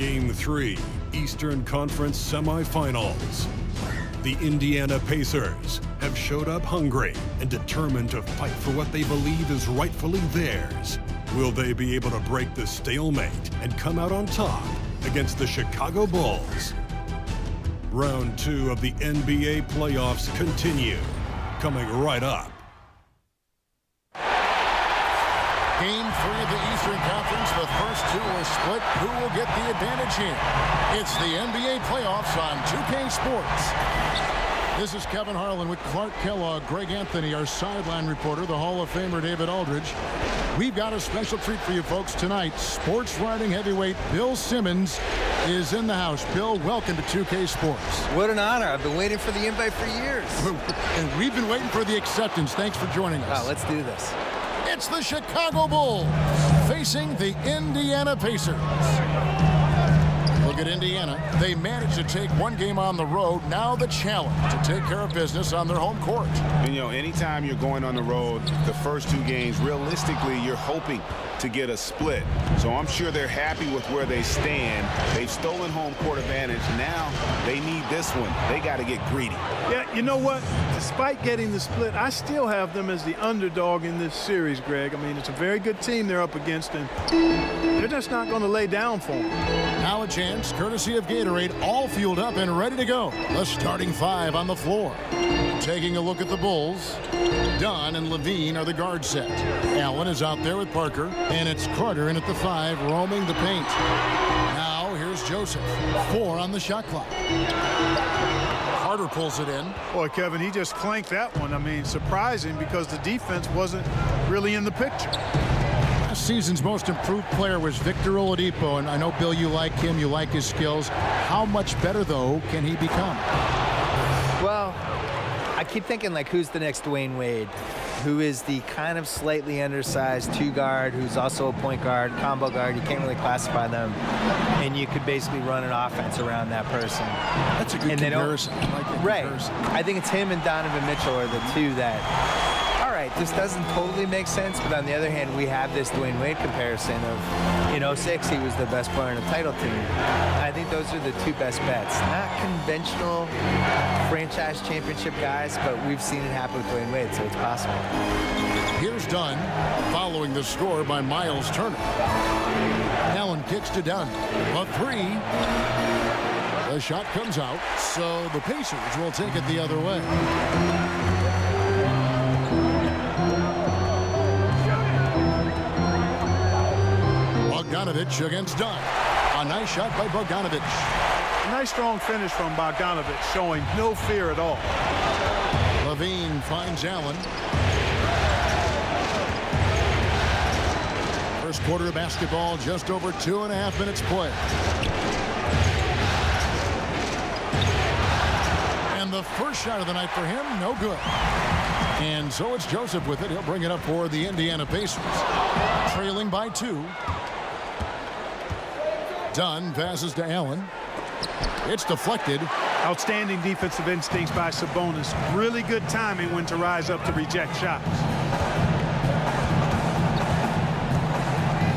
Game 3, Eastern Conference Semifinals. The Indiana Pacers have showed up hungry and determined to fight for what they believe is rightfully theirs. Will they be able to break the stalemate and come out on top against the Chicago Bulls? Round 2 of the NBA playoffs continue, coming right up. Game 3 of the Eastern Conference, the first two are split. Who will get the advantage here? It's the NBA playoffs on 2K Sports. This is Kevin Harlan with Clark Kellogg, Greg Anthony, our sideline reporter, the Hall of Famer David Aldridge. We've got a special treat for you folks tonight. Sports writing heavyweight Bill Simmons is in the house. Bill, welcome to 2K Sports. What an honor. I've been waiting for the invite for years. And we've been waiting for the acceptance. Thanks for joining us. Wow, let's do this. It's the Chicago Bulls facing the Indiana Pacers. Look at Indiana. They managed to take one game on the road. Now the challenge to take care of business on their home court. And, you know, anytime you're going on the road, the first two games, realistically, you're hoping to get a split. So I'm sure they're happy with where they stand. They've stolen home court advantage. Now they need this one. They got to get greedy. Yeah, you know what? Despite getting the split, I still have them as the underdog in this series, Greg. I mean, it's a very good team they're up against, and they're just not going to lay down for them. Now a chance, courtesy of Gatorade, all fueled up and ready to go. The starting five on the floor. Taking a look at the Bulls, Dunn and Levine are the guard set. Allen is out there with Parker, and it's Carter in at the 5, roaming the paint. Now here's Joseph, 4 on the shot clock. Carter pulls it in. Boy, Kevin, he just clanked that one. I mean, surprising because the defense wasn't really in the picture. Last season's most improved player was Victor Oladipo, and I know, Bill, you like him, you like his skills. How much better, though, can he become? Well, I keep thinking, like, who's the next Dwayne Wade? Who is the kind of slightly undersized 2-guard who's also a point guard, combo guard. You can't really classify them. And you could basically run an offense around that person. That's a good comparison. I like that right. comparison. I think it's him and Donovan Mitchell are the two that, all right, this doesn't totally make sense, but on the other hand, we have this Dwayne Wade comparison of, in 06, he was the best player in the title team. I think those are the two best bets. Not conventional franchise championship guys, but we've seen it happen with Dwayne Wade, so it's possible. Here's Dunn, following the score by Miles Turner. Allen kicks to Dunn. A 3. The shot comes out, so the Pacers will take it the other way. Bogdanovich against Dunn. A nice shot by Bogdanovich. A nice strong finish from Bogdanovich, showing no fear at all. Levine finds Allen. First quarter of basketball, just over 2.5 minutes play. And the first shot of the night for him, no good. And so it's Joseph with it. He'll bring it up for the Indiana Pacers. Trailing by 2. Dunn passes to Allen. It's deflected. Outstanding defensive instincts by Sabonis. Really good timing when to rise up to reject shots.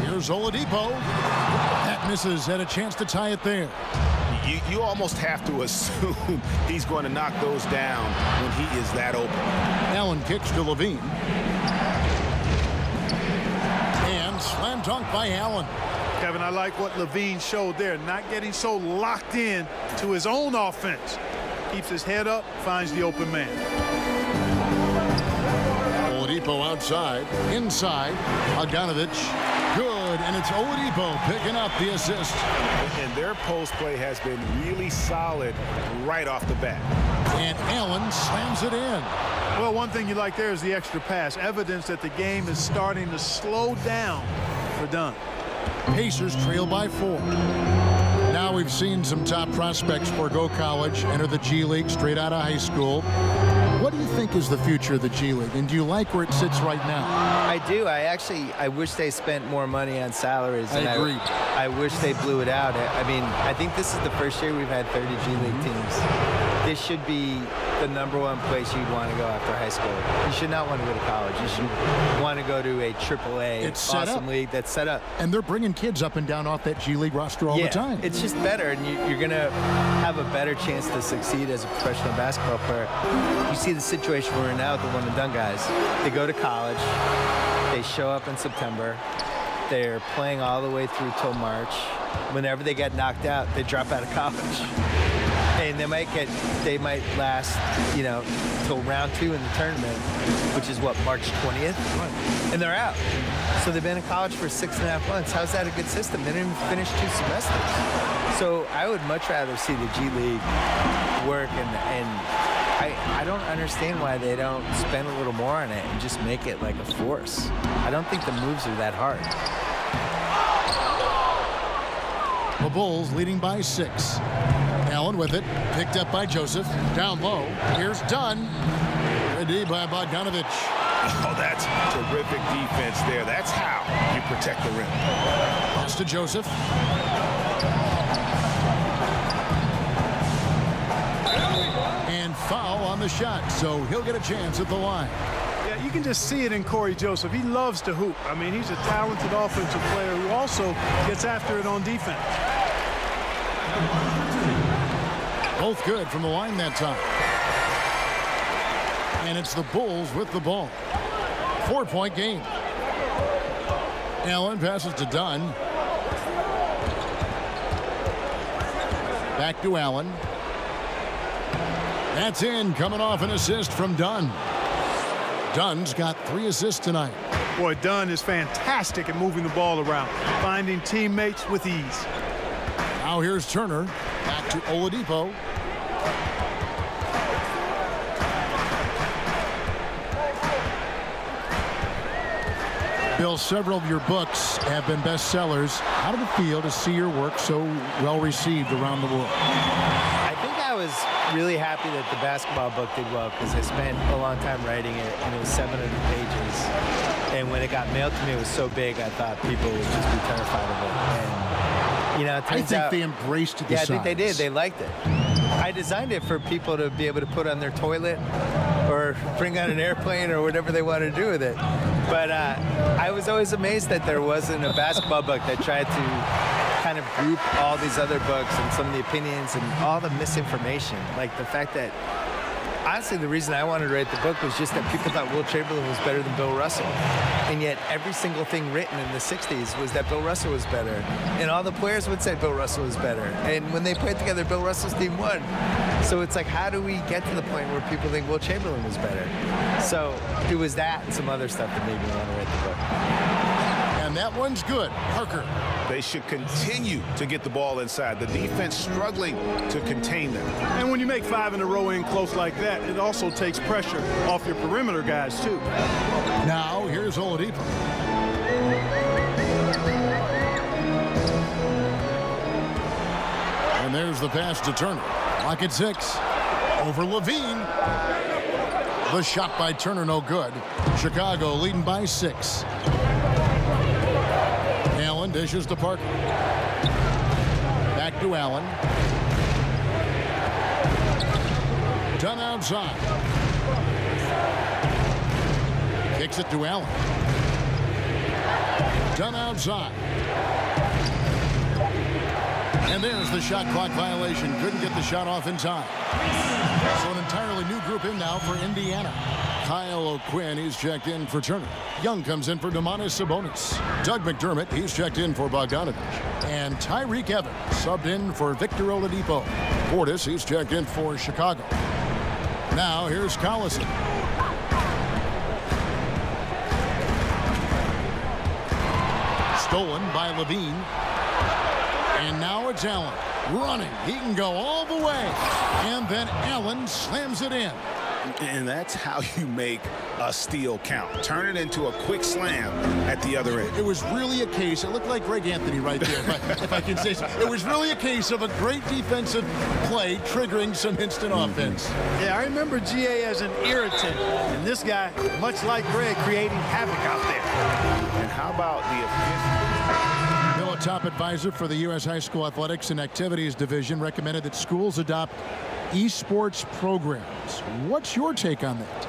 Here's Oladipo. That misses. Had a chance to tie it there. You almost have to assume he's going to knock those down when he is that open. Allen kicks to Levine. And slam dunk by Allen. Kevin, I like what Levine showed there, not getting so locked in to his own offense. Keeps his head up, finds the open man. Oladipo outside, inside, Bogdanovich, good, and it's Oladipo picking up the assist. And their post play has been really solid right off the bat. And Allen slams it in. Well, one thing you like there is the extra pass, evidence that the game is starting to slow down for Dunn. Pacers trail by 4. Now we've seen some top prospects forego college, enter the G League straight out of high school. What do you think is the future of the G League, and do you like where it sits right now? I do. I wish they spent more money on salaries. I agree. I wish they blew it out. I mean, I think this is the first year we've had 30 G League teams. This should be the #1 place you'd want to go after high school. You should not want to go to college. You should want to go to a AAA awesome league that's set up. And they're bringing kids up and down off that G League roster all the time. It's just better, and you're going to have a better chance to succeed as a professional basketball player. You see the situation we're in now with the one-and-done guys. They go to college. They show up in September. They're playing all the way through till March. Whenever they get knocked out, they drop out of college. And they might last, till round 2 in the tournament, which is what, March 20th? And they're out. So they've been in college for 6.5 months. How's that a good system? They didn't even finish 2 semesters. So I would much rather see the G League work, and I don't understand why they don't spend a little more on it and just make it like a force. I don't think the moves are that hard. The Bulls leading by 6. Allen with it, picked up by Joseph. Down low, here's Dunn. Ready by Bogdanovich. Oh, that's terrific defense there. That's how you protect the rim. Pass to Joseph. And foul on the shot, so he'll get a chance at the line. Yeah, you can just see it in Corey Joseph. He loves to hoop. I mean, he's a talented offensive player who also gets after it on defense. Both good from the line that time. And it's the Bulls with the ball. 4-point game. Allen passes to Dunn. Back to Allen. That's in, coming off an assist from Dunn. Dunn's got 3 assists tonight. Boy, Dunn is fantastic at moving the ball around, finding teammates with ease. Now here's Turner. Back to Oladipo. Bill, several of your books have been bestsellers. How did it feel to see your work so well received around the world? I think I was really happy that the basketball book did well because I spent a long time writing it, and it was 700 pages. And when it got mailed to me, it was so big, I thought people would just be terrified of it. And, it turns out, they embraced the size. I think they did. They liked it. I designed it for people to be able to put on their toilet or bring on an airplane or whatever they want to do with it. But I was always amazed that there wasn't a basketball book that tried to kind of group all these other books and some of the opinions and all the misinformation. Like the fact that, honestly, the reason I wanted to write the book was just that people thought Will Chamberlain was better than Bill Russell. And yet every single thing written in the 60s was that Bill Russell was better. And all the players would say Bill Russell was better. And when they played together, Bill Russell's team won. So it's like, how do we get to the point where people think Will Chamberlain was better? So it was that and some other stuff that made me want to write the book. And that one's good. Parker. They should continue to get the ball inside. The defense struggling to contain them. And when you make 5 in a row in close like that, it also takes pressure off your perimeter guys, too. Now, here's Oladipo. And there's the pass to Turner. Clock at 6. Over Levine. The shot by Turner, no good. Chicago leading by 6. Allen dishes to Parker. Back to Allen. Done outside. Kicks it to Allen. Done outside. And there's the shot clock violation. Couldn't get the shot off in time. So an entirely new group in now for Indiana. Kyle O'Quinn, he's checked in for Turner. Young comes in for Domantas Sabonis. Doug McDermott, he's checked in for Bogdanovich. And Tyreek Evans subbed in for Victor Oladipo. Portis, he's checked in for Chicago. Now here's Collison. Stolen by Levine. And now it's Allen running. He can go all the way. And then Allen slams it in. And that's how you make a steal count. Turn it into a quick slam at the other end. It was really a case, it looked like Greg Anthony right there, if I can say so. It was really a case of a great defensive play triggering some instant offense. Yeah, I remember GA as an irritant. And this guy, much like Greg, creating havoc out there. And how about the efficiency? top advisor for the U.S. High School Athletics and Activities Division, recommended that schools adopt esports programs. What's your take on that?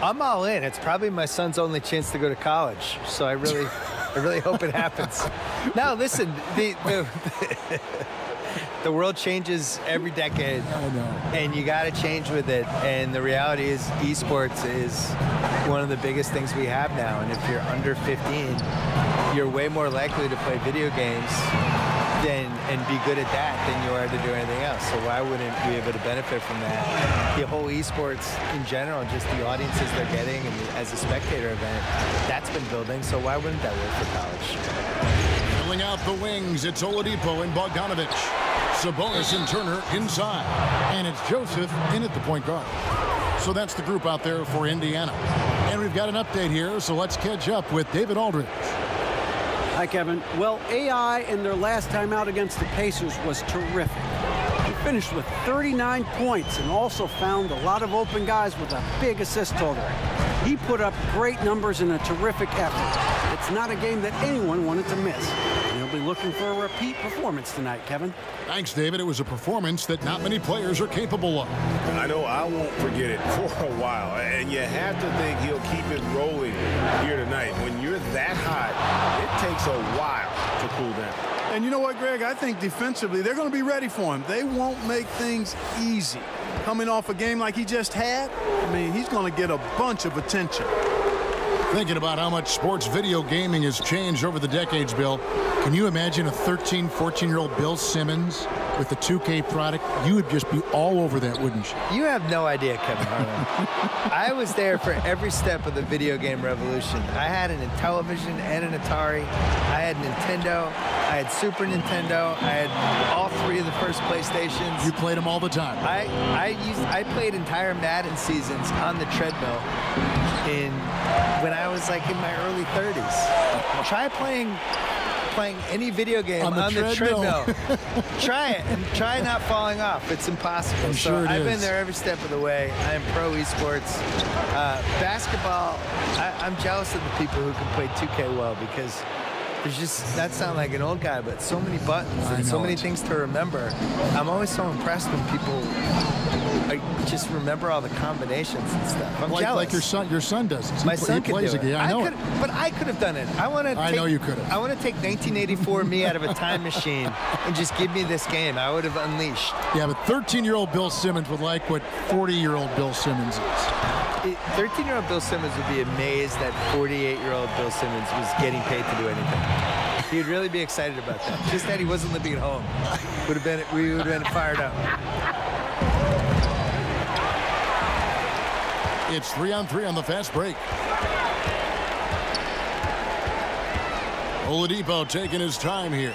I'm all in. It's probably my son's only chance to go to college, so I really hope it happens. Now, listen, the world changes every decade, I know. and you got to change with it. And the reality is, esports is one of the biggest things we have now. And if you're under 15, you're way more likely to play video games and be good at that than you are to do anything else. So why wouldn't we be able to benefit from that? The whole esports in general, just the audiences they're getting, and as a spectator event, that's been building. So why wouldn't that work for college? Filling out the wings, it's Oladipo and Bogdanovich. Sabonis and Turner inside. And it's Joseph in at the point guard. So that's the group out there for Indiana. And we've got an update here, so let's catch up with David Aldridge. Hi, Kevin. Well, AI in their last time out against the Pacers was terrific. He finished with 39 points and also found a lot of open guys with a big assist total. He put up great numbers in a terrific effort. It's not a game that anyone wanted to miss. He'll be looking for a repeat performance tonight, Kevin. Thanks, David. It was a performance that not many players are capable of. I know I won't forget it for a while, and you have to think he'll keep it rolling here tonight. When you're that hot, it takes a while to cool down. And you know what, Greg? I think defensively, they're going to be ready for him. They won't make things easy. Coming off a game like he just had, I mean, he's going to get a bunch of attention. Thinking about how much sports video gaming has changed over the decades, Bill, can you imagine a 13, 14-year-old Bill Simmons with the 2K product? You would just be all over that, wouldn't you? You have no idea, Kevin Harlan. I was there for every step of the video game revolution. I had an Intellivision and an Atari. I had Nintendo. I had Super Nintendo. I had all three of the first PlayStations. You played them all the time. I played entire Madden seasons on the treadmill when I was like in my early 30s. Try playing any video game on the treadmill. Try it and try not falling off. It's impossible. I'm sure I've it been is. there every step of the way. I'm pro esports. Basketball, I'm jealous of the people who can play 2K well, because there's just, that sounds like an old guy, but so many buttons and so many things to remember. I'm always so impressed when people just remember all the combinations and stuff. I'm jealous. Like your son does. My son he plays can do it. I know it. But I could have done it. I know you could have. I want to take 1984 me out of a time machine and just give me this game. I would have unleashed. Yeah, but 13-year-old Bill Simmons would like what 40-year-old Bill Simmons is. 13-year-old Bill Simmons would be amazed that 48-year-old Bill Simmons was getting paid to do anything. He'd really be excited about that. Just that he wasn't living at home. We would have been fired up. It's 3-on-3 on the fast break. Oladipo taking his time here.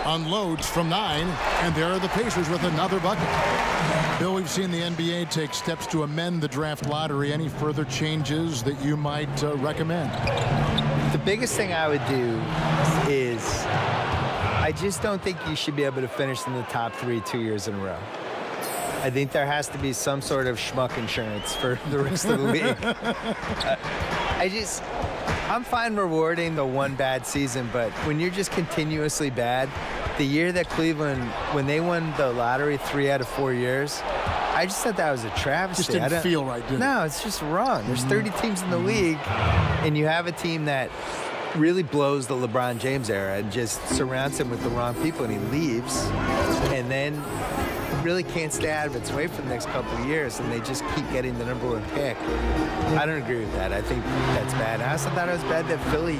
Unloads from 9, and there are the Pacers with another bucket. Bill, we've seen the NBA take steps to amend the draft lottery. Any further changes that you might recommend? The biggest thing I would do is I just don't think you should be able to finish in the top 3 2 years in a row. I think there has to be some sort of schmuck insurance for the rest of the league. I'm fine rewarding the one bad season, but when you're just continuously bad, the year that Cleveland, when they won the lottery 3 out of 4 years, I just thought that was a travesty. Just didn't feel right, did it? No, it's just wrong. There's 30 teams in the league, and you have a team that really blows the LeBron James era and just surrounds him with the wrong people, and he leaves, and then really can't stay out of its way for the next couple of years, and they just keep getting the #1 pick. I don't agree with that. I think that's bad. I also thought it was bad that Philly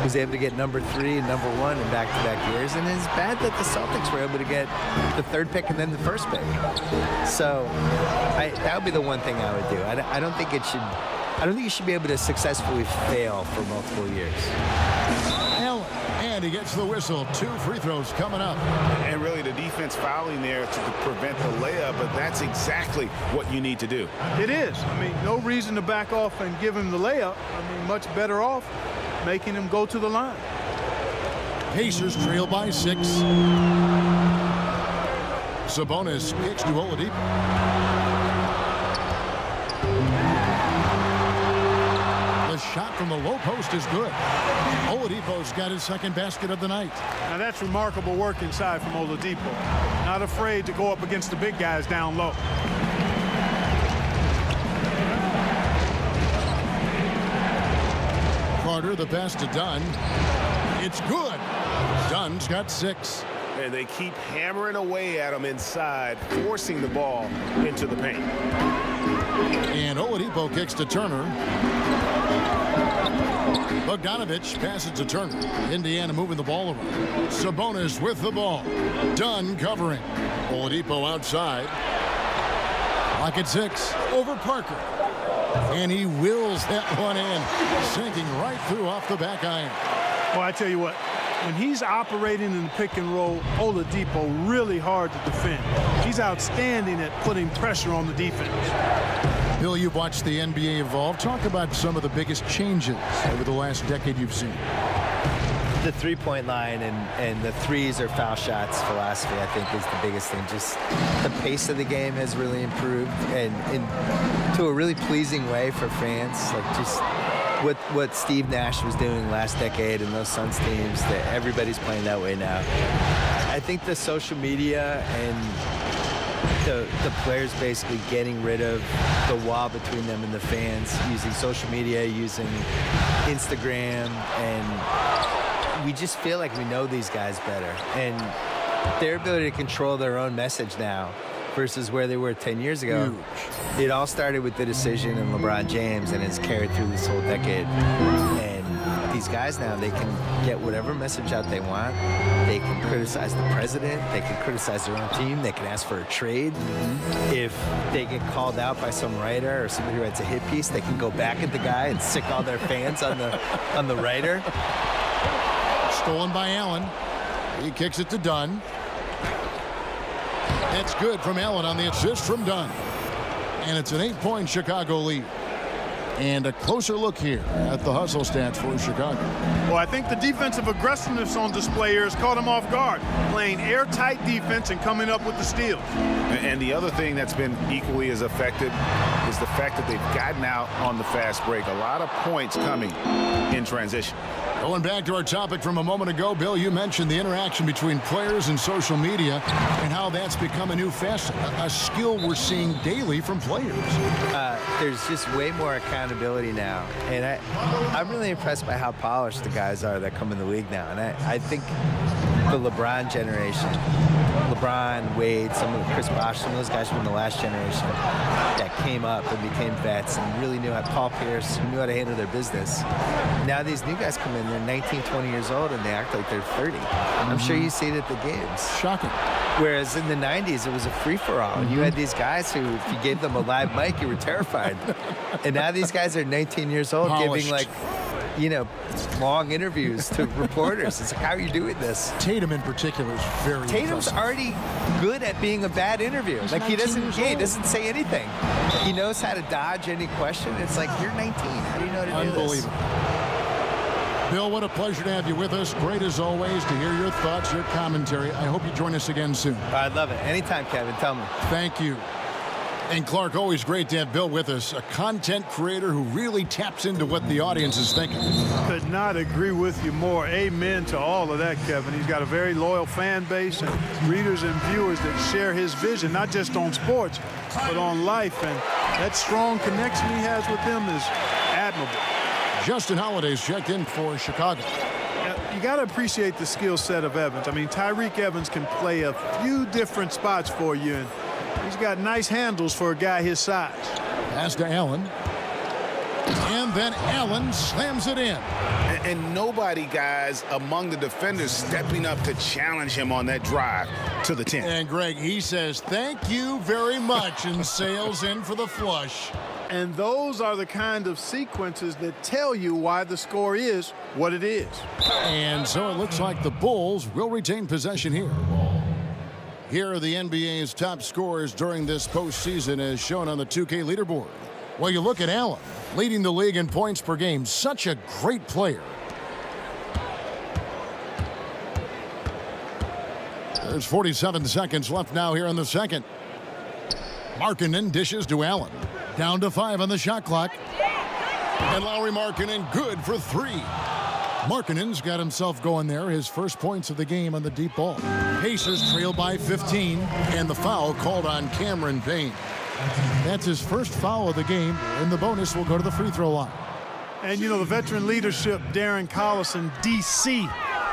was able to get #3 and #1 in back-to-back years, and it's bad that the Celtics were able to get the 3rd pick and then the 1st pick. So that would be the one thing I would do. I don't think it should. I don't think you should be able to successfully fail for multiple years. And he gets the whistle. 2 free throws coming up. And really the defense fouling there to prevent the layup, but that's exactly what you need to do. It is. I mean, no reason to back off and give him the layup. I mean, much better off making him go to the line. Pacers trail by 6. Sabonis kicks to Oladipo. The shot from the low post is good. Oladipo's got his second basket of the night. Now that's remarkable work inside from Oladipo. Not afraid to go up against the big guys down low. Carter, the pass to Dunn. It's good. Dunn's got 6. And they keep hammering away at him inside, forcing the ball into the paint. And Oladipo kicks to Turner. Bogdanovich passes to Turner. Indiana moving the ball around. Sabonis with the ball. Dunn covering. Oladipo outside. Lock at 6. Over Parker. And he wills that one in. Sinking right through off the back iron. Well, I tell you what, when he's operating in the pick and roll, Oladipo really hard to defend. He's outstanding at putting pressure on the defense. Bill, you've watched the NBA evolve. Talk about some of the biggest changes over the last decade you've seen. The three-point line and the threes or foul shots philosophy, I think, is the biggest thing. Just the pace of the game has really improved, and to a really pleasing way for fans. Like just what Steve Nash was doing last decade and those Suns teams, that everybody's playing that way now. I think the social media and the players basically getting rid of the wall between them and the fans, using social media, using Instagram, and we just feel like we know these guys better. And their ability to control their own message now versus where they were 10 years ago. Huge. It all started with the decision in LeBron James, and it's carried through this whole decade. And these guys now, they can get whatever message out they want. They can criticize the president. They can criticize their own team. They can ask for a trade. If they get called out by some writer or somebody who writes a hit piece, they can go back at the guy and sick all their fans on the writer. Stolen by Allen. He kicks it to Dunn. That's good from Allen on the assist from Dunn. And it's an 8-point Chicago lead. And a closer look here at the hustle stats for Chicago. Well, I think the defensive aggressiveness on display here has caught them off guard, playing airtight defense and coming up with the steals. And the other thing that's been equally as effective is the fact that they've gotten out on the fast break. A lot of points coming in transition. Going back to our topic from a moment ago, Bill, you mentioned the interaction between players and social media and how that's become a new facet, a skill we're seeing daily from players. There's just way more accountability now. And I'm really impressed by how polished the guys are that come in the league now. And I think the LeBron generation, LeBron, Wade, some of Chris Bosh, some of those guys from the last generation that came up and became vets and really knew how, Paul Pierce, who knew how to handle their business. Now these new guys come in, they're 19, 20 years old, and they act like they're 30. I'm sure you see it at the games. Shocking. Whereas in the 90s, it was a free-for-all. And you had these guys who, if you gave them a live mic, you were terrified. And now these guys are 19 years old, Polished. giving, long interviews to reporters. It's like, how are you doing this? Tatum in particular is very Tatum's impressive. already good at being a bad interview. He's Like, he 19 years old. doesn't say anything. He knows how to dodge any question. It's like, you're 19. How do you know how to do this? Unbelievable. Bill, what a pleasure to have you with us. Great as always to hear your thoughts, your commentary. I hope you join us again soon. I'd love it. Anytime, Kevin. Tell me. Thank you. And Clark, always great to have Bill with us, a content creator who really taps into what the audience is thinking. Could not agree with you more. Amen to all of that, Kevin. He's got a very loyal fan base and readers and viewers that share his vision, not just on sports, but on life. And that strong connection he has with them is admirable. Justin Holiday's checked in for Chicago. You got to appreciate the skill set of Evans. I mean, Tyreek Evans can play a few different spots for you, and he's got nice handles for a guy his size. Pass to Allen. And then Allen slams it in. And nobody, guys, among the defenders stepping up to challenge him on that drive to the 10. And Greg, he says, thank you very much, and sails in for the flush. And those are the kind of sequences that tell you why the score is what it is. And so it looks like the Bulls will retain possession here. Here are the NBA's top scorers during this postseason as shown on the 2K leaderboard. Well, you look at Allen, leading the league in points per game. Such a great player. There's 47 seconds left now here in the second. Markkanen dishes to Allen. Down to 5 on the shot clock. And Lauri Markkanen good for 3. Markkanen's got himself going there. His first points of the game on the deep ball. Pacers trail by 15, and the foul called on Cameron Payne. That's his first foul of the game, and the bonus will go to the free throw line. And, you know, the veteran leadership Darren Collison, D.C.,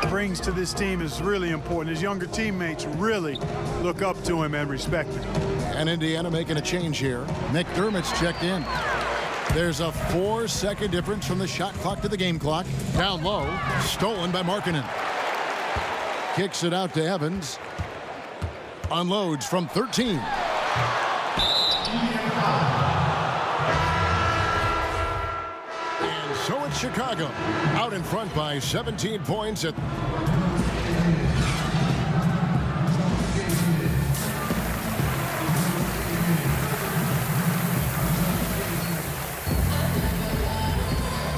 brings to this team is really important. His younger teammates really look up to him and respect him. And Indiana making a change here. McDermott's checked in. There's a 4-second difference from the shot clock to the game clock. Down low, stolen by Markkanen. Kicks it out to Evans. Unloads from 13. And so it's Chicago out in front by 17 points at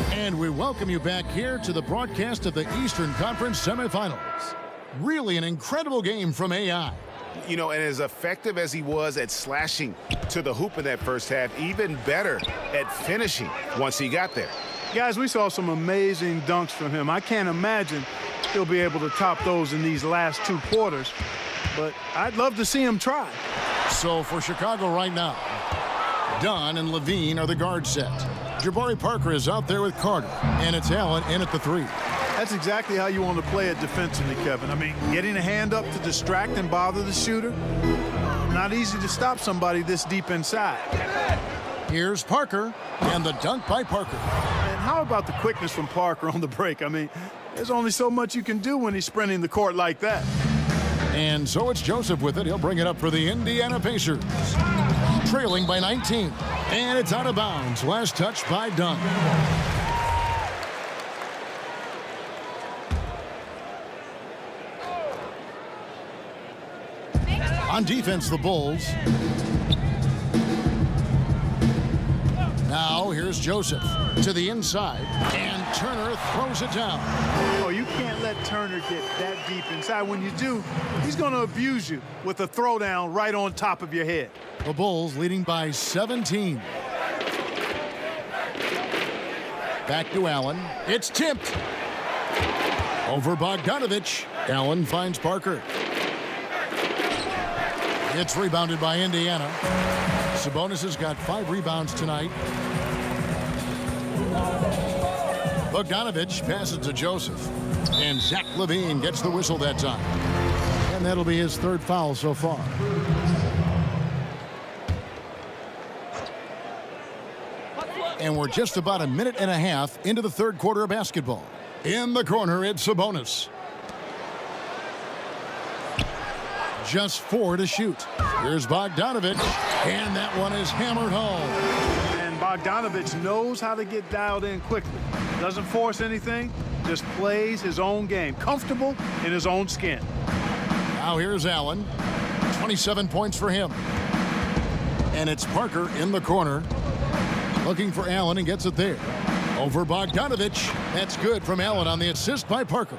And we welcome you back here to the broadcast of the Eastern Conference Semifinals. Really an incredible game from AI. You know, and as effective as he was at slashing to the hoop in that first half, even better at finishing once he got there. Guys, we saw some amazing dunks from him. I can't imagine he'll be able to top those in these last 2 quarters, but I'd love to see him try. So for Chicago right now, Dunn and Levine are the guard set. Jabari Parker is out there with Carter, and it's Allen in at the 3. That's exactly how you want to play it defensively, Kevin. I mean, getting a hand up to distract and bother the shooter, not easy to stop somebody this deep inside. Here's Parker, and the dunk by Parker. And how about the quickness from Parker on the break? I mean, there's only so much you can do when he's sprinting the court like that. And so it's Joseph with it. He'll bring it up for the Indiana Pacers. Trailing by 19. And it's out of bounds. Last touch by Dunn. On defense, the Bulls. Now here's Joseph to the inside. And Turner throws it down. Oh, you can't let Turner get that deep inside. When you do, he's going to abuse you with a throwdown right on top of your head. The Bulls leading by 17. Back to Allen. It's tipped. Over Bogdanovich. Allen finds Parker. It's rebounded by Indiana. Sabonis has got 5 rebounds tonight. Bogdanovich passes to Joseph. And Zach LaVine gets the whistle that time. And that'll be his 3rd foul so far. And we're just about a minute and a half into the 3rd quarter of basketball. In the corner, it's Sabonis. Just 4 to shoot. Here's Bogdanovich, and that one is hammered home. And Bogdanovich knows how to get dialed in quickly. Doesn't force anything, just plays his own game. Comfortable in his own skin. Now here's Allen. 27 points for him. And it's Parker in the corner. Looking for Allen and gets it there. Over Bogdanovich. That's good from Allen on the assist by Parker.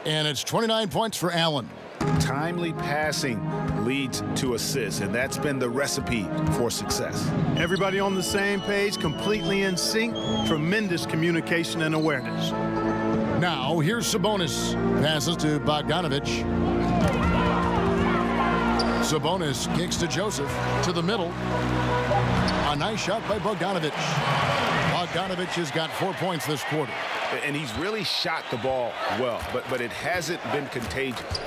And it's 29 points for Allen. Timely passing leads to assists, and that's been the recipe for success. Everybody on the same page, completely in sync. Tremendous communication and awareness. Now here's Sabonis. Passes to Bogdanovich. Sabonis kicks to Joseph to the middle. A nice shot by Bogdanovich. Bogdanovich has got 4 points this quarter. And he's really shot the ball well, but it hasn't been contagious.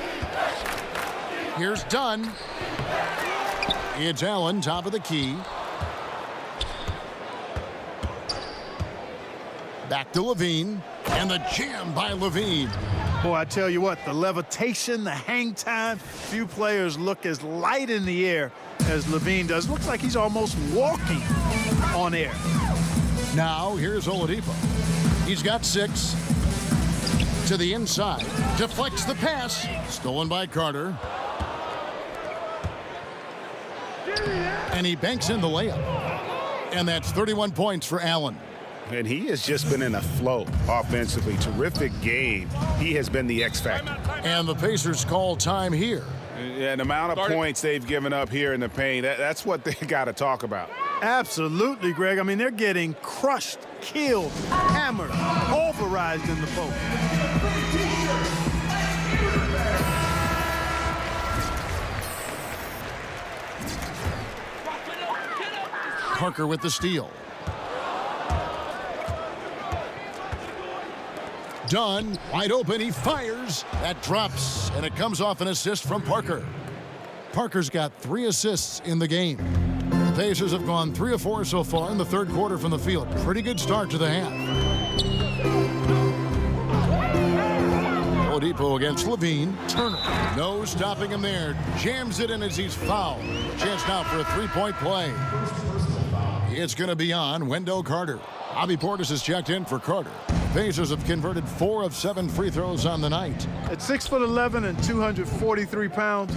Here's Dunn. It's Allen, top of the key. Back to Levine. And the jam by Levine. Boy, I tell you what, the levitation, the hang time, few players look as light in the air as Levine does. Looks like he's almost walking on air. Now, here's Oladipo. He's got 6. To the inside. Deflects the pass. Stolen by Carter. And he banks in the layup. And that's 31 points for Allen. And he has just been in a flow offensively. Terrific game. He has been the X factor. And the Pacers call time here. And the amount of points they've given up here in the paint, that's what they got to talk about. Absolutely, Greg. I mean, they're getting crushed, killed, hammered, pulverized in the post. Parker with the steal. Dunn, wide open, he fires. That drops, and it comes off an assist from Parker. Parker's got 3 assists in the game. The Pacers have gone 3 of 4 so far in the third quarter from the field. Pretty good start to the half. Oladipo against Levine. Turner, no stopping him there. Jams it in as he's fouled. Chance now for a 3-point play. It's going to be on Wendell Carter. Bobby Portis has checked in for Carter. Pacers have converted 4 of 7 free throws on the night. At 6'11" and 243 pounds,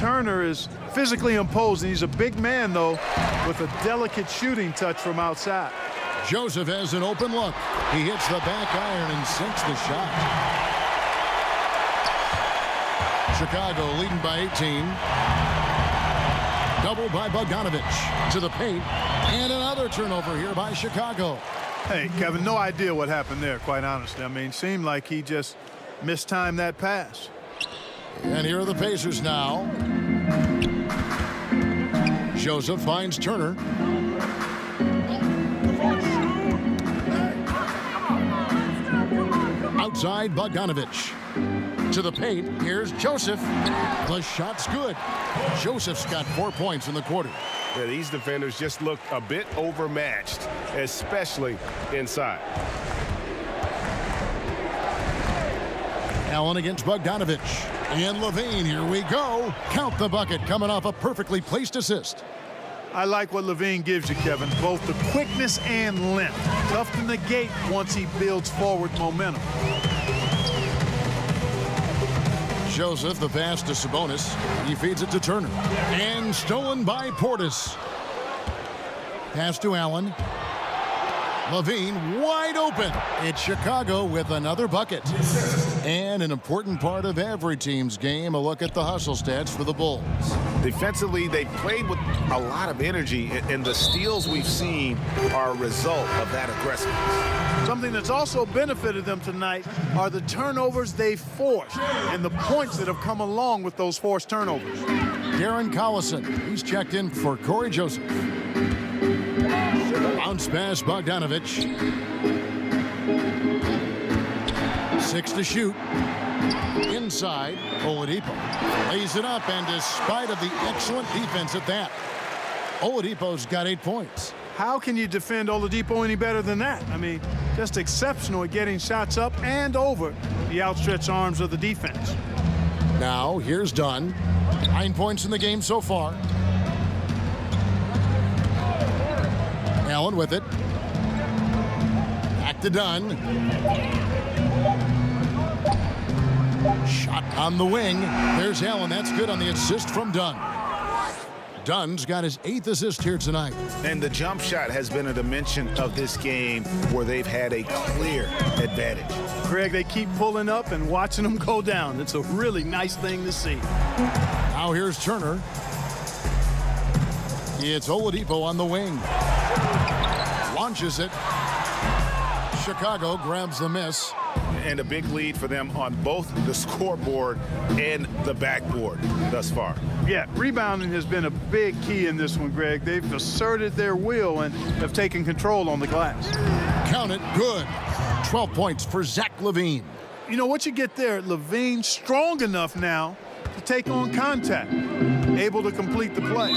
Turner is physically imposing. He's a big man, though, with a delicate shooting touch from outside. Joseph has an open look. He hits the back iron and sinks the shot. Chicago leading by 18. Double by Bogdanovich to the paint. And another turnover here by Chicago. Hey, Kevin, no idea what happened there, quite honestly. I mean, seemed like he just mistimed that pass. And here are the Pacers now. Joseph finds Turner. Outside Bogdanovich. To the paint, here's Joseph. The shot's good. Joseph's got 4 points in the quarter. Yeah, these defenders just look a bit overmatched, especially inside. Allen against Bogdanovich. And Levine, here we go. Count the bucket, coming off a perfectly placed assist. I like what Levine gives you, Kevin, both the quickness and length. Tough to negate once he builds forward momentum. Joseph, the pass to Sabonis. He feeds it to Turner. And stolen by Portis. Pass to Allen. Levine wide open. It's Chicago with another bucket. And an important part of every team's game, a look at the hustle stats for the Bulls. Defensively, they played with a lot of energy, and the steals we've seen are a result of that aggressiveness. Something that's also benefited them tonight are the turnovers they forced and the points that have come along with those forced turnovers. Darren Collison, he's checked in for Corey Joseph. Bounce pass, Bogdanovich. 6 to shoot. Inside, Oladipo lays it up, and despite of the excellent defense at that, Oladipo's got 8 points. How can you defend Oladipo any better than that? I mean, just exceptional at getting shots up and over the outstretched arms of the defense. Now, here's Dunn. 9 points in the game so far. Allen with it. Back to Dunn. Shot on the wing. There's Allen. That's good on the assist from Dunn. Dunn's got his 8th assist here tonight. And the jump shot has been a dimension of this game where they've had a clear advantage. Greg, they keep pulling up and watching them go down. It's a really nice thing to see. Now here's Turner. It's Oladipo on the wing. Launches it. Chicago grabs the miss. And a big lead for them on both the scoreboard and the backboard thus far. Yeah, rebounding has been a big key in this one, Greg. They've asserted their will and have taken control on the glass. Count it, good. 12 points for Zach LaVine. You know what you get there? LaVine strong enough now to take on contact, able to complete the play.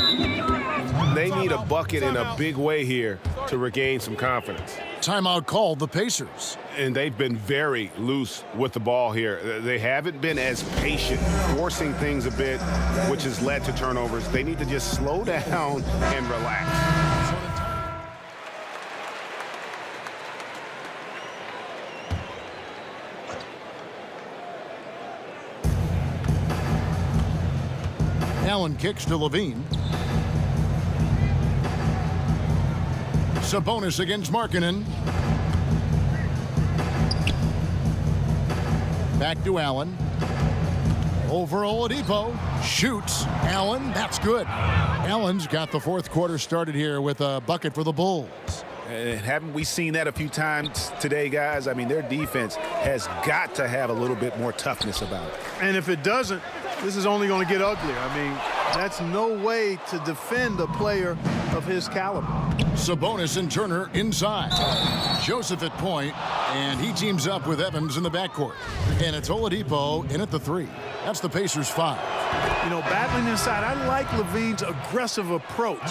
They need a bucket in a big way here to regain some confidence. Timeout called the Pacers. And they've been very loose with the ball here. They haven't been as patient, forcing things a bit, which has led to turnovers. They need to just slow down and relax. Allen kicks to LaVine. Sabonis against Markkanen. Back to Allen. Over Oladipo. Shoots. Allen, that's good. Allen's got the fourth quarter started here with a bucket for the Bulls. And haven't we seen that a few times today, guys? I mean, their defense has got to have a little bit more toughness about it. And if it doesn't, this is only going to get uglier. I mean, that's no way to defend a player of his caliber. Sabonis and Turner inside. Joseph at point, and he teams up with Evans in the backcourt. And it's Oladipo in at the 3. That's the Pacers' 5. You know, battling inside, I like Levine's aggressive approach.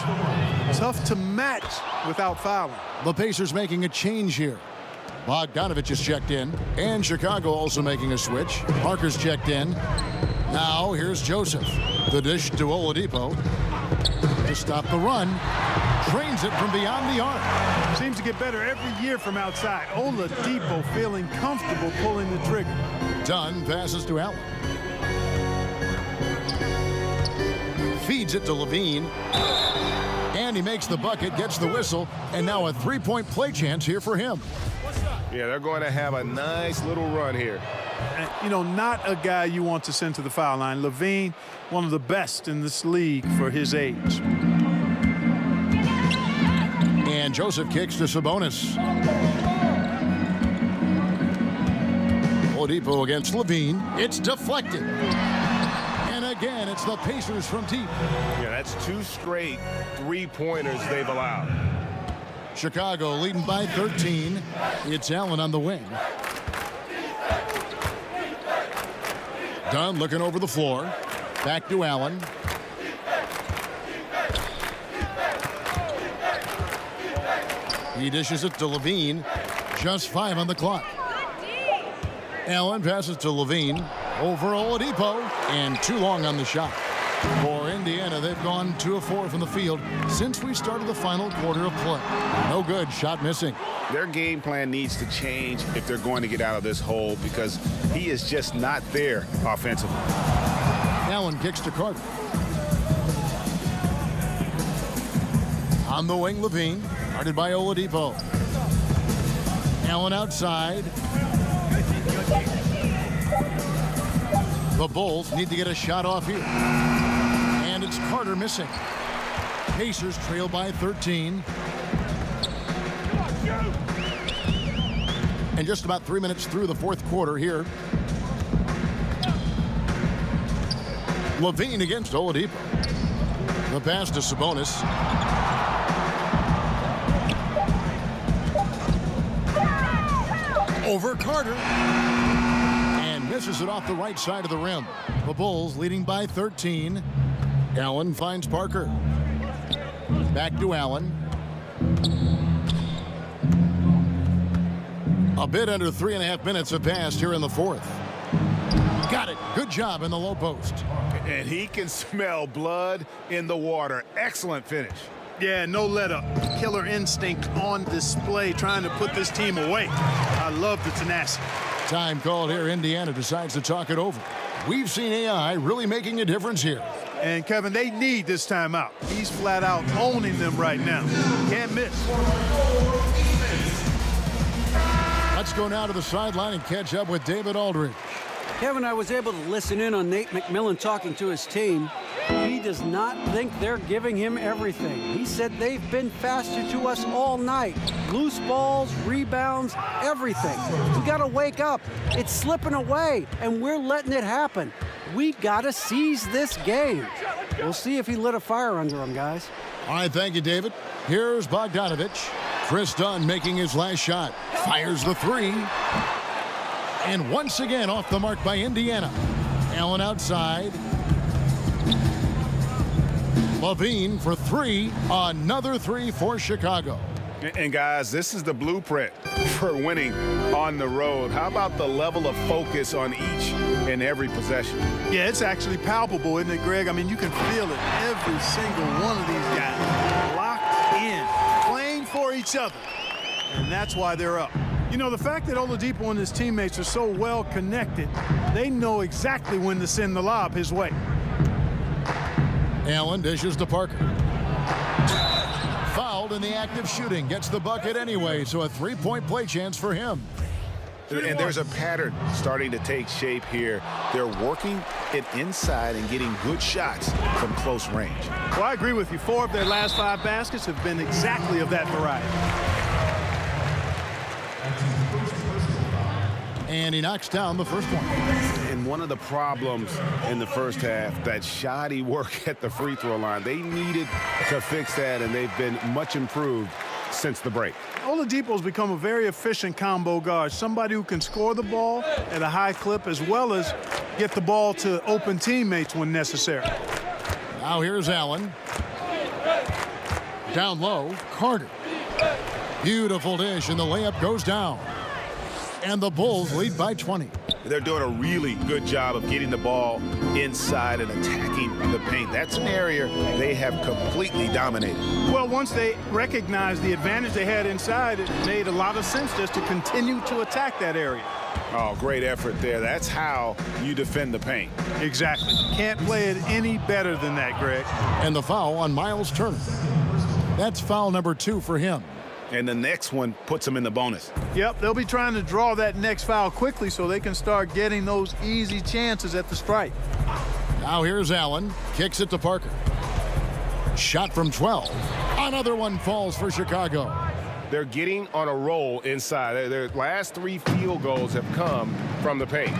Tough to match without fouling. The Pacers making a change here. Bogdanovich is checked in, and Chicago also making a switch. Parker's checked in. Now here's Joseph. The dish to Oladipo to stop the run. Drains it from beyond the arc. Seems to get better every year from outside. Oladipo feeling comfortable pulling the trigger. Dunn passes to Allen. Feeds it to Levine. And he makes the bucket, gets the whistle, and now a three-point play chance here for him. Yeah, they're going to have a nice little run here. And, you know, not a guy you want to send to the foul line. Levine, one of the best in this league for his age. And Joseph kicks to Sabonis. Oladipo against Levine. It's deflected. And again, it's the Pacers from deep. Yeah, that's 2 straight three-pointers they've allowed. Chicago leading by 13. It's Allen on the wing. Dunn looking over the floor. Back to Allen. He dishes it to Levine. Just 5 on the clock. Allen passes to Levine. Over Oladipo. And too long on the shot. For Indiana, they've gone 2 of 4 from the field since we started the final quarter of play. No good. Shot missing. Their game plan needs to change if they're going to get out of this hole because he is just not there offensively. Allen kicks to Carter. On the wing, Levine. Guarded by Oladipo. Allen outside. The Bulls need to get a shot off here. And it's Carter missing. Pacers trail by 13. And just about 3 minutes through the fourth quarter here. Levine against Oladipo. The pass to Sabonis. Over Carter. And misses it off the right side of the rim. The Bulls leading by 13. Allen finds Parker. Back to Allen. A bit under 3.5 minutes have passed here in the fourth. Got it. Good job in the low post. And he can smell blood in the water. Excellent finish. Yeah, no let up. Killer instinct on display, trying to put this team away. I love the tenacity. Time called here. Indiana decides to talk it over. We've seen AI really making a difference here. And, Kevin, they need this timeout. He's flat out owning them right now. Can't miss. Let's go now to the sideline and catch up with David Aldridge. Kevin, I was able to listen in on Nate McMillan talking to his team. He does not think they're giving him everything. He said they've been faster to us all night. Loose balls, rebounds, everything. We got to wake up. It's slipping away, and we're letting it happen. We got to seize this game. We'll see if he lit a fire under him, guys. All right, thank you, David. Here's Bogdanovich. Chris Dunn making his last shot. Fires the 3. And once again off the mark by Indiana. Allen outside. Levine for 3. Another 3 for Chicago. And guys, this is the blueprint for winning on the road. How about the level of focus on each and every possession? Yeah, it's actually palpable, isn't it, Greg? I mean, you can feel it. Every single one of these guys locked in, playing for each other. And that's why they're up. You know, the fact that Oladipo and his teammates are so well connected, they know exactly when to send the lob his way. Allen dishes to Parker. Fouled in the act of shooting. Gets the bucket anyway, so a 3-point play chance for him. And there's a pattern starting to take shape here. They're working it inside and getting good shots from close range. Well, I agree with you. 4 of their last 5 baskets have been exactly of that variety. And he knocks down the first one. And one of the problems in the first half, that shoddy work at the free throw line. They needed to fix that, and they've been much improved since the break. Oladipo's become a very efficient combo guard, somebody who can score the ball at a high clip as well as get the ball to open teammates when necessary. Now here's Allen. Down low, Carter. Beautiful dish, and the layup goes down. And the Bulls lead by 20. They're doing a really good job of getting the ball inside and attacking the paint. That's an area they have completely dominated. Well, once they recognized the advantage they had inside, it made a lot of sense just to continue to attack that area. Oh, great effort there. That's how you defend the paint. Exactly. Can't play it any better than that, Greg. And the foul on Miles Turner. That's foul number 2 for him. And the next one puts them in the bonus. Yep, they'll be trying to draw that next foul quickly so they can start getting those easy chances at the stripe. Now here's Allen. Kicks it to Parker. Shot from 12. Another one falls for Chicago. They're getting on a roll inside. Their last 3 field goals have come from the paint.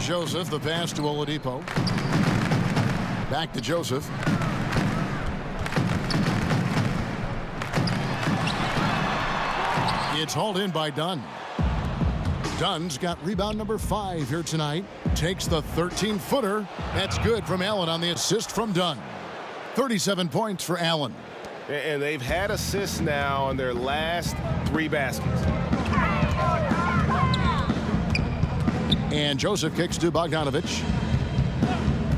Joseph, the pass to Oladipo. Back to Joseph. It's hauled in by Dunn. Dunn's got rebound number 5 here tonight. Takes the 13-footer. That's good from Allen on the assist from Dunn. 37 points for Allen. And they've had assists now on their last 3 baskets. And Joseph kicks to Bogdanovich.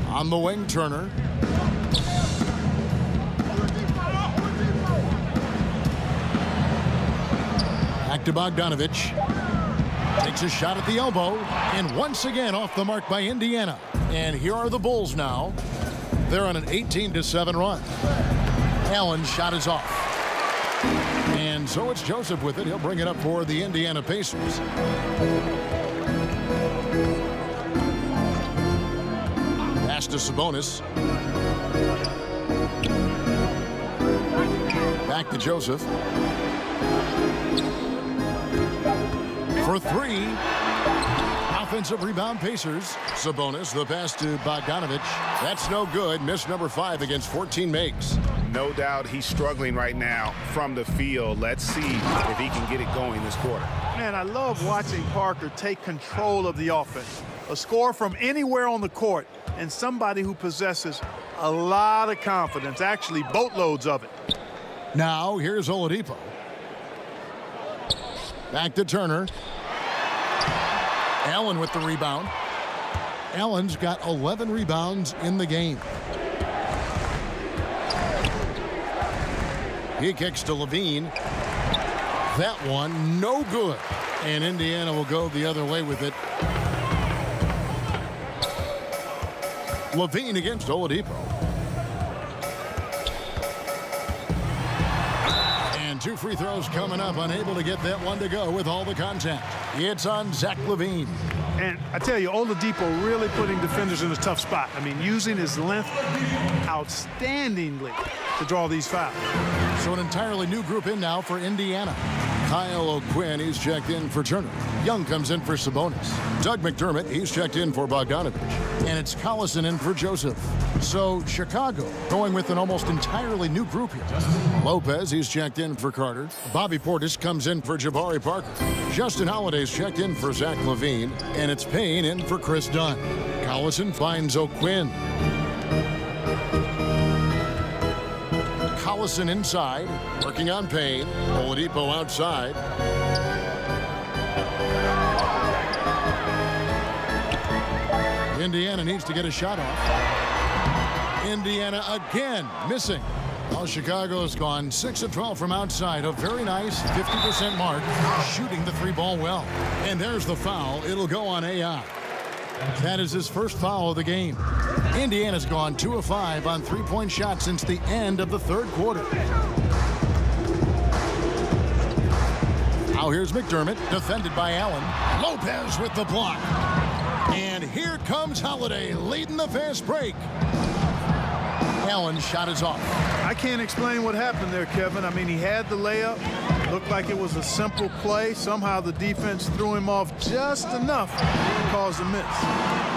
On the wing, Turner. Back to Bogdanovich. Takes a shot at the elbow. And once again off the mark by Indiana. And here are the Bulls now. They're on an 18-7 run. Allen's shot is off. And so it's Joseph with it. He'll bring it up for the Indiana Pacers. Pass to Sabonis. Back to Joseph. For 3. Offensive rebound Pacers. Sabonis, the pass to Bogdanovich. That's no good. Miss number 5 against 14 makes. No doubt he's struggling right now from the field. Let's see if he can get it going this quarter. Man, I love watching Parker take control of the offense. A score from anywhere on the court, and somebody who possesses a lot of confidence, actually boatloads of it. Now here's Oladipo. Back to Turner. Allen with the rebound. Allen's got 11 rebounds in the game. He kicks to Levine. That one no good. And Indiana will go the other way with it. Levine against Oladipo. And 2 free throws coming up. Unable to get that one to go with all the contact. It's on Zach LaVine. And I tell you, Oladipo really putting defenders in a tough spot. I mean, using his length outstandingly to draw these fouls. So an entirely new group in now for Indiana. Kyle O'Quinn, he's checked in for Turner. Young comes in for Sabonis. Doug McDermott, he's checked in for Bogdanovich. And it's Collison in for Joseph. So Chicago going with an almost entirely new group here. Lopez, he's checked in for Carter. Bobby Portis comes in for Jabari Parker. Justin Holiday's checked in for Zach LaVine. And it's Payne in for Chris Dunn. Collison finds O'Quinn. Collison inside, working on Payne. Oladipo outside. Indiana needs to get a shot off. Indiana again missing. Well, Chicago's gone 6 of 12 from outside. A very nice 50% mark, shooting the 3-ball well. And there's the foul. It'll go on AI. That is his first foul of the game. Indiana's gone 2 of 5 on 3-point shots since the end of the 3rd quarter. Now here's McDermott, defended by Allen. Lopez with the block. And here comes Holiday leading the fast break. Allen's shot is off. I can't explain what happened there, Kevin. I mean, he had the layup. Looked like it was a simple play. Somehow the defense threw him off just enough to cause a miss.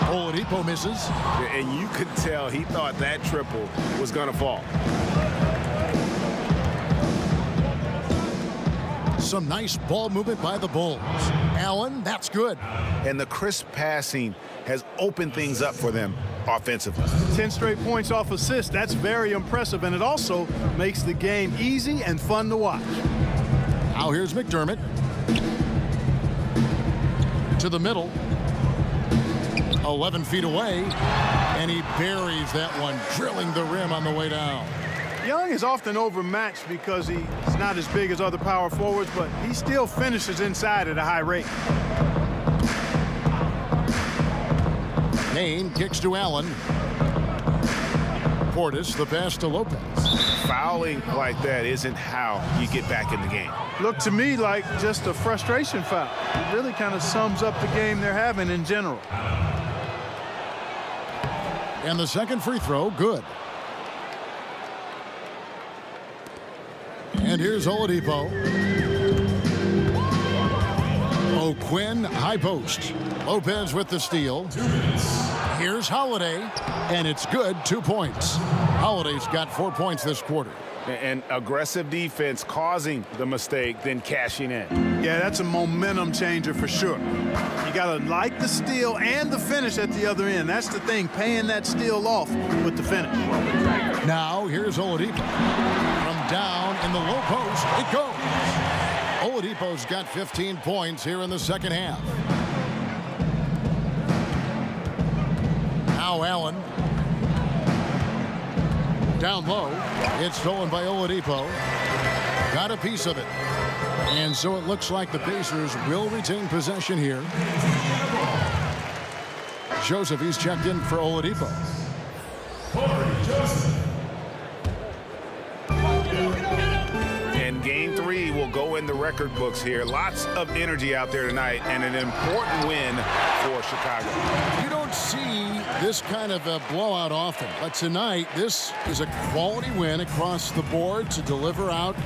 Oladipo misses. And you could tell he thought that triple was going to fall. Some nice ball movement by the Bulls. Allen, that's good. And the crisp passing has opened things up for them offensively. 10 straight points off assists. That's very impressive, and it also makes the game easy and fun to watch. Now here's McDermott. To the middle. 11 feet away. And he buries that one, drilling the rim on the way down. Young is often overmatched because he's not as big as other power forwards, but he still finishes inside at a high rate. Kane kicks to Allen. Portis, the pass to Lopez. Fouling like that isn't how you get back in the game. Looked to me like just a frustration foul. It really kind of sums up the game they're having in general. And the second free throw, good. And here's Oladipo. O'Quinn, high post. Lopez with the steal. Here's Holiday, and it's good, 2 points. Holiday's got 4 points this quarter. And aggressive defense causing the mistake, then cashing in. Yeah, that's a momentum changer for sure. You got to like the steal and the finish at the other end. That's the thing, paying that steal off with the finish. Now, here's Oladipo. From down in the low post, it goes. Oladipo's got 15 points here in the second half. Now Allen. Down low. It's stolen by Oladipo. Got a piece of it. And so it looks like the Pacers will retain possession here. Joseph, he's checked in for Oladipo. And game 3 will go in the record books here. Lots of energy out there tonight, and an important win for Chicago. You don't see this kind of a blowout often, but tonight this is a quality win across the board to deliver out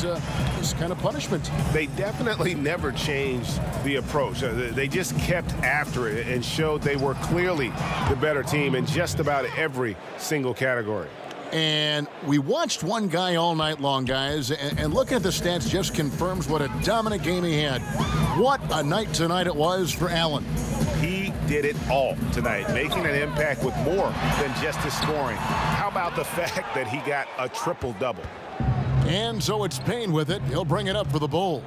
this kind of punishment. They definitely never changed the approach. They just kept after it and showed they were clearly the better team in just about every single category. And we watched one guy all night long, guys, and looking at the stats just confirms what a dominant game he had. What a night tonight it was for Allen. He did it all tonight, making an impact with more than just his scoring. How about the fact that he got a triple-double? And so it's Payne with it. He'll bring it up for the Bulls.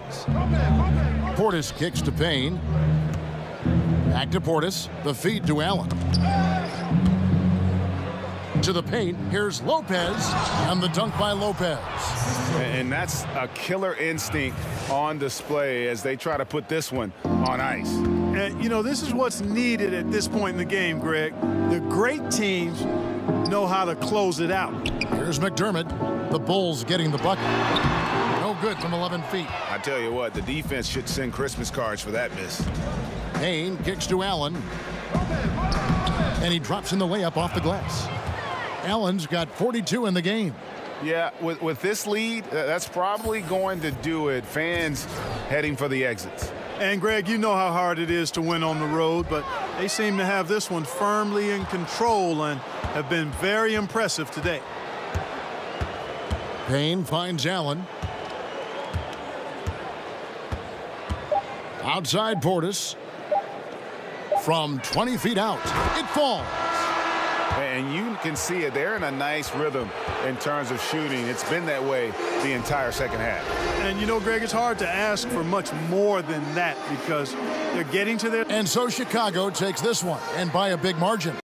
Portis kicks to Payne. Back to Portis. The feed to Allen. To the paint, here's Lopez, and the dunk by Lopez. And that's a killer instinct on display as they try to put this one on ice. And, you know, this is what's needed at this point in the game, Greg. The great teams know how to close it out. Here's McDermott. The Bulls getting the bucket. No good from 11 feet. I tell you what, the defense should send Christmas cards for that miss. Payne kicks to Allen. And he drops in the layup off the glass. Allen's got 42 in the game. Yeah, with this lead, that's probably going to do it. Fans heading for the exits. And, Greg, you know how hard it is to win on the road, but they seem to have this one firmly in control and have been very impressive today. Payne finds Allen. Outside Portis. From 20 feet out. It falls. And you can see it. They're in a nice rhythm in terms of shooting. It's been that way the entire second half. And, you know, Greg, it's hard to ask for much more than that because they're getting to their... And so Chicago takes this one, and by a big margin.